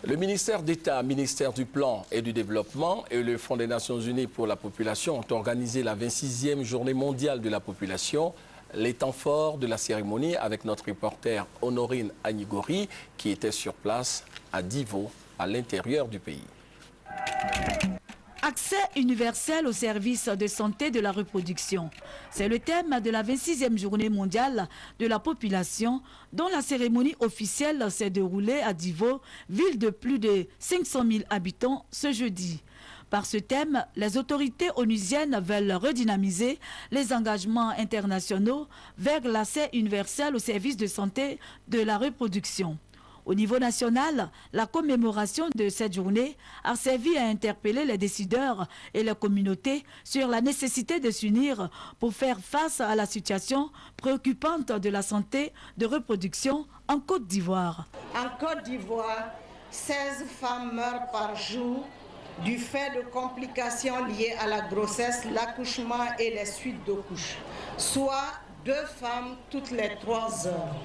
Le ministère d'État, ministère du Plan et du Développement et le Fonds des Nations Unies pour la Population ont organisé la 26e Journée mondiale de la population. Les temps forts de la cérémonie avec notre reporter Honorine Agnigori qui était sur place à Divo, à l'intérieur du pays. Accès universel aux services de santé de la reproduction. C'est le thème de la 26e journée mondiale de la population dont la cérémonie officielle s'est déroulée à Divo, ville de plus de 500 000 habitants ce jeudi. Par ce thème, les autorités onusiennes veulent redynamiser les engagements internationaux vers l'accès universel aux services de santé de la reproduction. Au niveau national, la commémoration de cette journée a servi à interpeller les décideurs et les communautés sur la nécessité de s'unir pour faire face à la situation préoccupante de la santé de reproduction en Côte d'Ivoire. En Côte d'Ivoire, 16 femmes meurent par jour du fait de complications liées à la grossesse, l'accouchement et les suites de couches, soit 2 femmes toutes les 3 heures.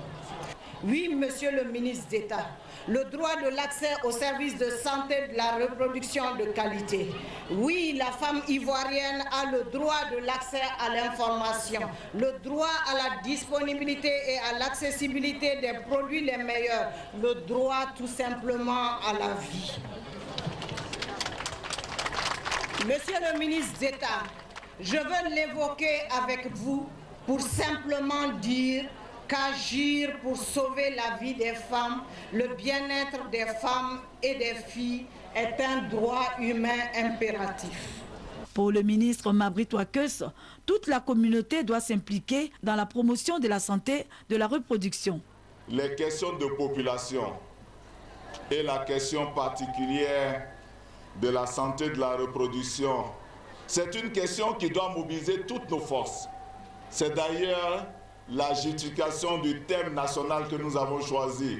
Oui, monsieur le ministre d'État, le droit de l'accès aux services de santé de la reproduction de qualité. Oui, la femme ivoirienne a le droit de l'accès à l'information, le droit à la disponibilité et à l'accessibilité des produits les meilleurs, le droit tout simplement à la vie. Monsieur le ministre d'État, je veux l'évoquer avec vous pour simplement dire qu'agir pour sauver la vie des femmes, le bien-être des femmes et des filles est un droit humain impératif. Pour le ministre Mabrit Ouakeus, toute la communauté doit s'impliquer dans la promotion de la santé de la reproduction. Les questions de population et la question particulière de la santé de la reproduction, c'est une question qui doit mobiliser toutes nos forces. C'est d'ailleurs la justification du thème national que nous avons choisi,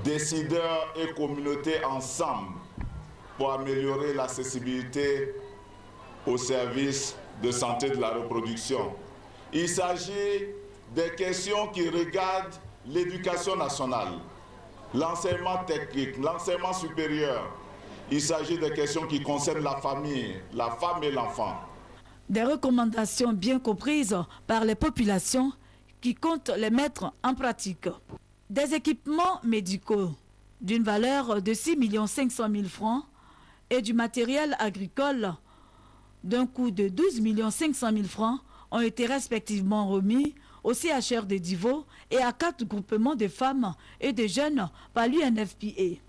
décideurs et communautés ensemble, pour améliorer l'accessibilité aux services de santé de la reproduction. Il s'agit des questions qui regardent l'éducation nationale, l'enseignement technique, l'enseignement supérieur. Il s'agit des questions qui concernent la famille, la femme et l'enfant. Des recommandations bien comprises par les populations qui comptent les mettre en pratique. Des équipements médicaux d'une valeur de 6 500 000 francs et du matériel agricole d'un coût de 12 500 000 francs ont été respectivement remis au CHR de Divo et à 4 groupements de femmes et de jeunes par l'UNFPA.